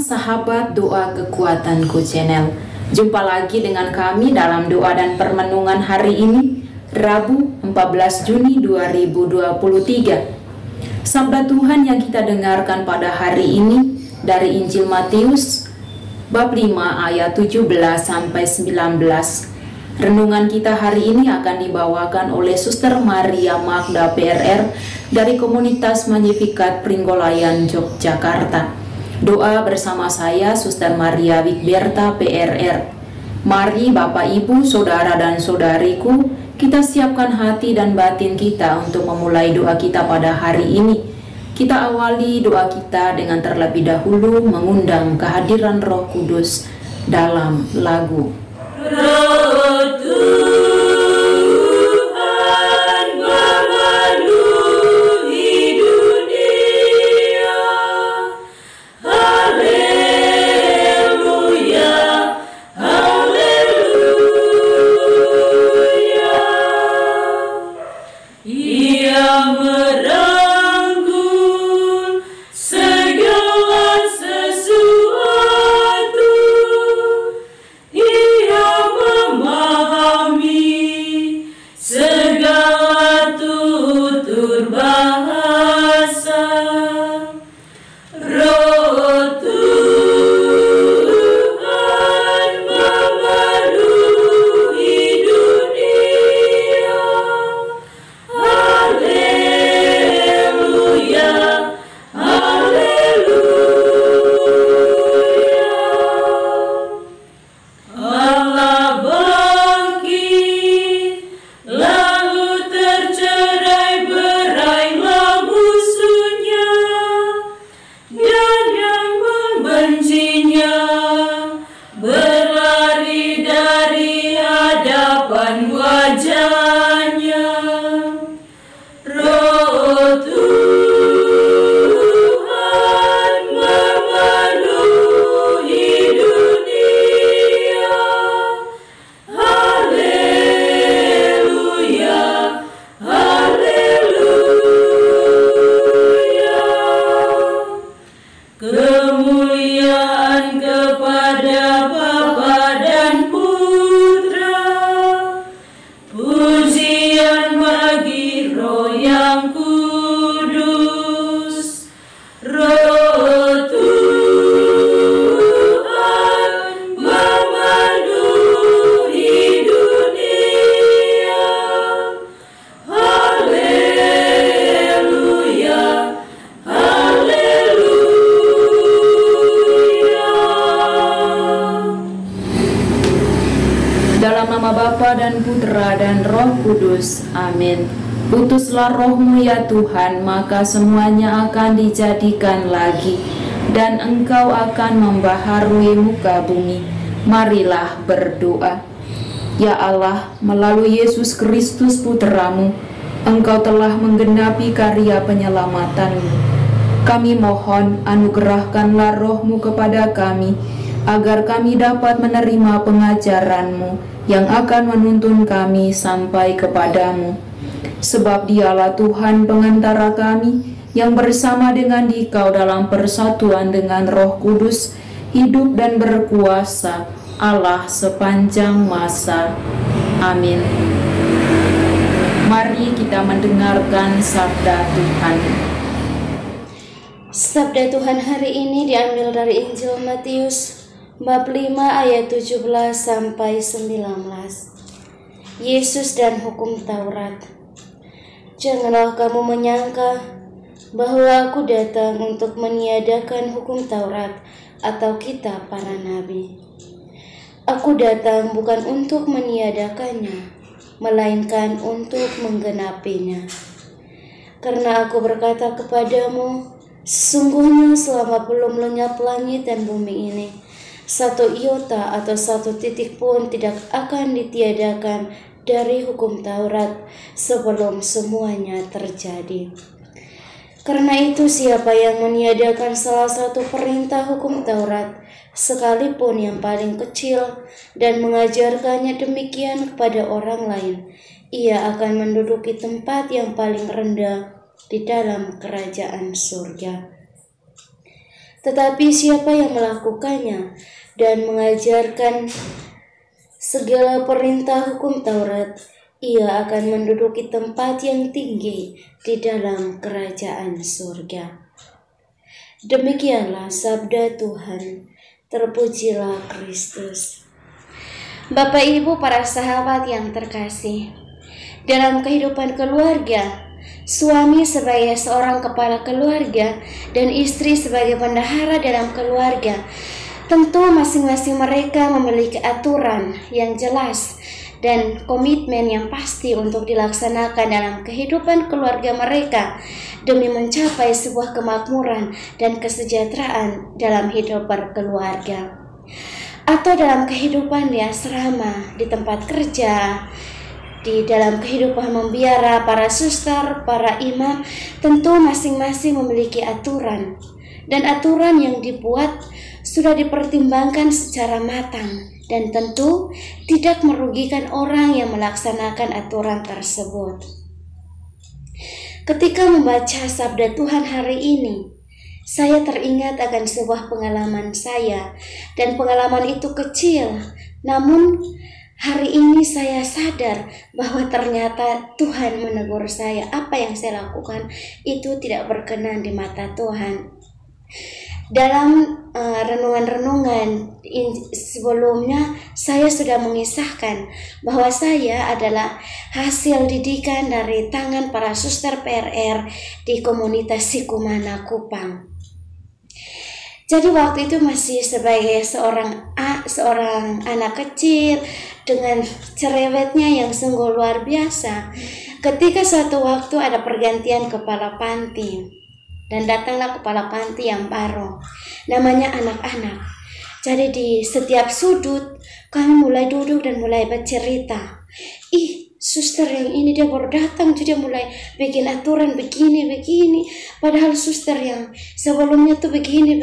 sahabat doa kekuatanku channel. Jumpa lagi dengan kami dalam doa dan permenungan hari ini, Rabu 14 Juni 2023. Sabda Tuhan yang kita dengarkan pada hari ini dari Injil Matius bab 5 ayat 17 sampai 19. Renungan kita hari ini akan dibawakan oleh Suster Maria Magda PRR dari komunitas Magnificat Pringgolayan Yogyakarta. Doa bersama saya, Suster Maria Wigberta PRR. Mari Bapak Ibu, Saudara dan Saudariku, kita siapkan hati dan batin kita untuk memulai doa kita pada hari ini. Kita awali doa kita dengan terlebih dahulu mengundang kehadiran Roh Kudus dalam lagu. Roh Tuhan memenuhi dunia. Haleluya, haleluya. Ia merangkul segala sesuatu. Ia memahami segala tutur bahasa. Roh Tuhan memenuhi dunia. Haleluya, haleluya. Allah bangkit, lalu tercerai-berailah musuhnya, dan yang membencinya berlari dari hadapan wajahnya. Roh Tuhan memenuhi dunia. Haleluya, haleluya. Kemuliaan kepada Bapa dan Putra, pujian bagi Roh yang kudus. Roh Tuhan memenuhi dunia. Haleluya, haleluya. Dalam nama Bapa dan Putra dan Roh Kudus. Amin. Utuslah Roh-Mu ya Tuhan, maka semuanya akan dijadikan lagi, dan Engkau akan membaharui muka bumi. Marilah berdoa. Ya Allah, melalui Yesus Kristus Putra-Mu, Engkau telah menggenapi karya penyelamatan-Mu. Kami mohon, anugerahkanlah Roh-Mu kepada kami, agar kami dapat menerima pengajaran-Mu yang akan menuntun kami sampai kepadamu. Sebab Dialah Tuhan pengantara kami, yang bersama dengan Dikau dalam persatuan dengan Roh Kudus, hidup dan berkuasa Allah sepanjang masa. Amin. Mari kita mendengarkan sabda Tuhan. Sabda Tuhan hari ini diambil dari Injil Matius bab 5 ayat 17 sampai 19. Yesus dan hukum Taurat. Janganlah kamu menyangka bahwa aku datang untuk meniadakan hukum Taurat atau kitab para nabi. Aku datang bukan untuk meniadakannya, melainkan untuk menggenapinya. Karena aku berkata kepadamu, sesungguhnya selama belum lenyap langit dan bumi ini, satu iota atau satu titik pun tidak akan ditiadakan dari hukum Taurat sebelum semuanya terjadi. Karena itu siapa yang meniadakan salah satu perintah hukum Taurat, sekalipun yang paling kecil, dan mengajarkannya demikian kepada orang lain, ia akan menduduki tempat yang paling rendah di dalam kerajaan surga. Tetapi siapa yang melakukannya dan mengajarkan segala perintah hukum Taurat, ia akan menduduki tempat yang tinggi di dalam kerajaan surga. Demikianlah sabda Tuhan. Terpujilah Kristus. Bapak Ibu para sahabat yang terkasih, dalam kehidupan keluarga, suami sebagai seorang kepala keluarga dan istri sebagai bendahara dalam keluarga, tentu masing-masing mereka memiliki aturan yang jelas dan komitmen yang pasti untuk dilaksanakan dalam kehidupan keluarga mereka demi mencapai sebuah kemakmuran dan kesejahteraan dalam hidup berkeluarga, atau dalam kehidupan di asrama, di tempat kerja, di dalam kehidupan membiara para suster, para imam. Tentu masing-masing memiliki aturan, dan aturan yang dibuat sudah dipertimbangkan secara matang dan tentu tidak merugikan orang yang melaksanakan aturan tersebut. Ketika membaca sabda Tuhan hari ini, saya teringat akan sebuah pengalaman saya, dan pengalaman itu kecil, namun hari ini saya sadar bahwa ternyata Tuhan menegur saya. Apa yang saya lakukan itu tidak berkenan di mata Tuhan. Dalam renungan-renungan sebelumnya, saya sudah mengisahkan bahwa saya adalah hasil didikan dari tangan para suster PRR di komunitas Sikumana Kupang. Jadi waktu itu masih sebagai seorang anak kecil dengan cerewetnya yang sungguh luar biasa. Ketika suatu waktu ada pergantian kepala panti, dan datanglah kepala panti yang baru, namanya anak-anak. Jadi di setiap sudut kami mulai duduk dan mulai bercerita. Suster yang ini dia baru datang, jadi dia mulai bikin aturan begini. Padahal suster yang sebelumnya tuh begini.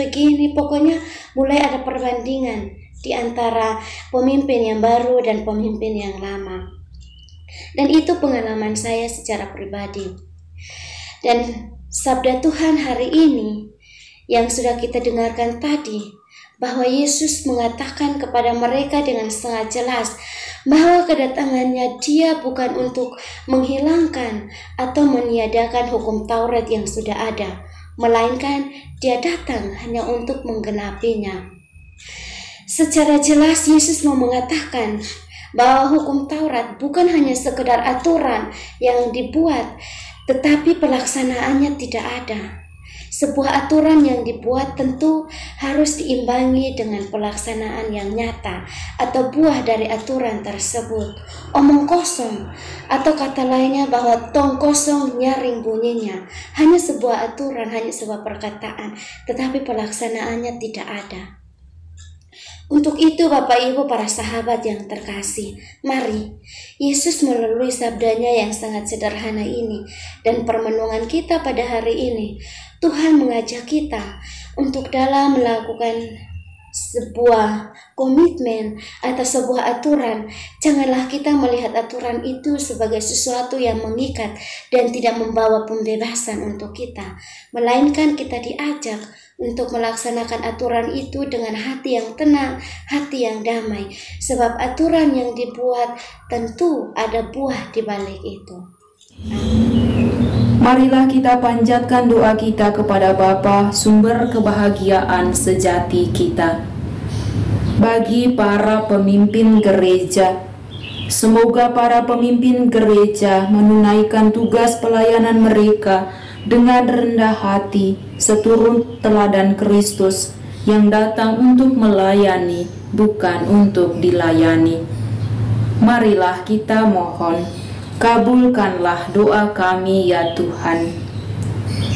Pokoknya mulai ada perbandingan di antara pemimpin yang baru dan pemimpin yang lama. Dan itu pengalaman saya secara pribadi. Dan sabda Tuhan hari ini yang sudah kita dengarkan tadi, bahwa Yesus mengatakan kepada mereka dengan sangat jelas bahwa kedatangannya Dia bukan untuk menghilangkan atau meniadakan hukum Taurat yang sudah ada, melainkan Dia datang hanya untuk menggenapinya. Secara jelas Yesus mau mengatakan bahwa hukum Taurat bukan hanya sekedar aturan yang dibuat, tetapi pelaksanaannya tidak ada. Sebuah aturan yang dibuat tentu harus diimbangi dengan pelaksanaan yang nyata atau buah dari aturan tersebut. Omong kosong atau kata lainnya bahwa tong kosong nyaring bunyinya. Hanya sebuah aturan, hanya sebuah perkataan, tetapi pelaksanaannya tidak ada. Untuk itu Bapak Ibu para sahabat yang terkasih, mari Yesus melalui sabdanya yang sangat sederhana ini dan permenungan kita pada hari ini, Tuhan mengajak kita untuk dalam melakukan sebuah komitmen atau sebuah aturan. Janganlah kita melihat aturan itu sebagai sesuatu yang mengikat dan tidak membawa pembebasan untuk kita, melainkan kita diajak untuk melaksanakan aturan itu dengan hati yang tenang, hati yang damai. Sebab aturan yang dibuat tentu ada buah di balik itu. Marilah kita panjatkan doa kita kepada Bapa, sumber kebahagiaan sejati kita. Bagi para pemimpin gereja, semoga para pemimpin gereja menunaikan tugas pelayanan mereka dengan rendah hati, seturut teladan Kristus yang datang untuk melayani, bukan untuk dilayani. Marilah kita mohon, kabulkanlah doa kami ya Tuhan.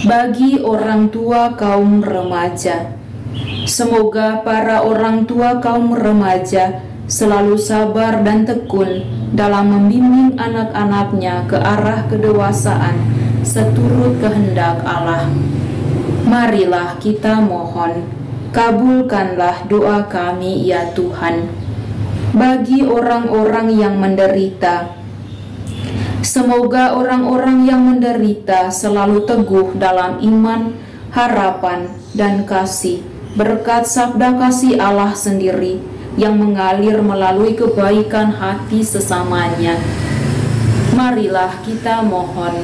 Bagi orang tua kaum remaja, semoga para orang tua kaum remaja selalu sabar dan tekun dalam membimbing anak-anaknya ke arah kedewasaan seturut kehendak Allah. Marilah kita mohon, kabulkanlah doa kami ya Tuhan. Bagi orang-orang yang menderita, semoga orang-orang yang menderita selalu teguh dalam iman, harapan, dan kasih berkat sabda kasih Allah sendiri yang mengalir melalui kebaikan hati sesamanya. Marilah kita mohon,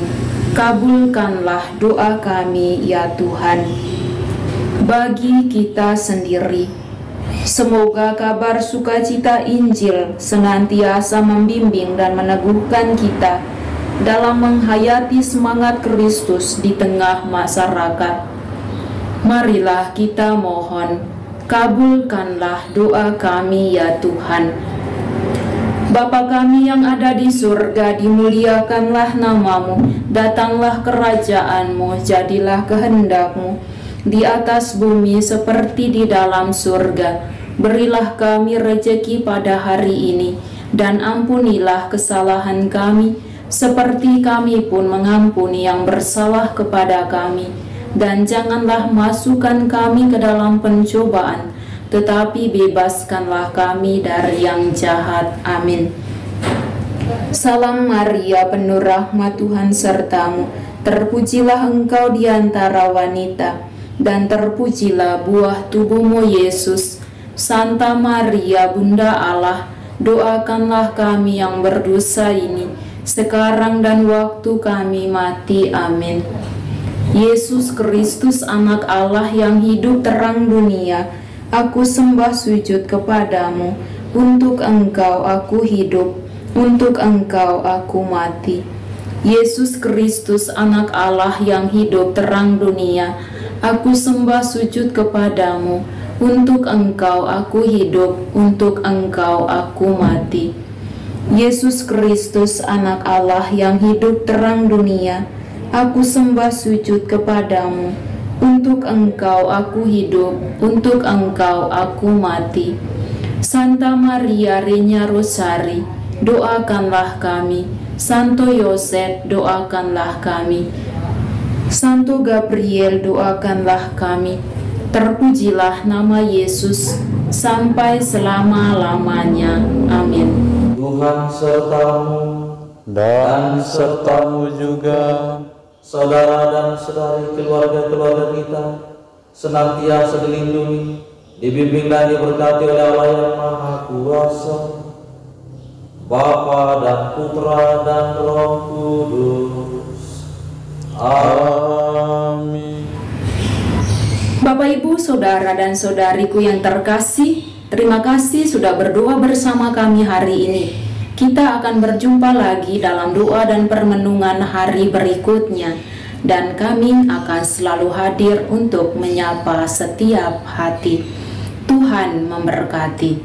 kabulkanlah doa kami ya Tuhan. Bagi kita sendiri, semoga kabar sukacita Injil senantiasa membimbing dan meneguhkan kita dalam menghayati semangat Kristus di tengah masyarakat. Marilah kita mohon, kabulkanlah doa kami ya Tuhan. Bapa kami yang ada di surga, dimuliakanlah namamu, datanglah kerajaan-mu, jadilah kehendak-mu di atas bumi seperti di dalam surga. Berilah kami rejeki pada hari ini, dan ampunilah kesalahan kami, seperti kami pun mengampuni yang bersalah kepada kami. Dan janganlah masukkan kami ke dalam pencobaan, tetapi bebaskanlah kami dari yang jahat. Amin. Salam Maria, penuh rahmat, Tuhan sertamu. Terpujilah engkau di antara wanita, dan terpujilah buah tubuhmu Yesus. Santa Maria, Bunda Allah, doakanlah kami yang berdosa ini, sekarang dan waktu kami mati. Amin. Yesus Kristus, anak Allah yang hidup terang dunia, aku sembah sujud kepadamu. Untuk engkau aku hidup, untuk engkau aku mati. Yesus Kristus, anak Allah yang hidup terang dunia, aku sembah sujud kepadamu. Untuk engkau aku hidup, untuk engkau aku mati. Yesus Kristus, anak Allah yang hidup terang dunia, aku sembah sujud kepadamu. Untuk engkau aku hidup, untuk engkau aku mati. Santa Maria Regna Rosari, doakanlah kami. Santo Yosef, doakanlah kami. Santo Gabriel, doakanlah kami. Terpujilah nama Yesus sampai selama-lamanya. Amin. Tuhan sertamu dan sertamu juga. Saudara dan saudari keluarga-keluarga kita senantiasa dilindungi, dibimbing dan diberkati oleh Allah yang Maha Kuasa, Bapa dan Putra dan Roh Kudus. Amin. Bapak, Ibu, Saudara dan Saudariku yang terkasih, terima kasih sudah berdoa bersama kami hari ini. Kita akan berjumpa lagi dalam doa dan permenungan hari berikutnya, dan kami akan selalu hadir untuk menyapa setiap hati. Tuhan memberkati.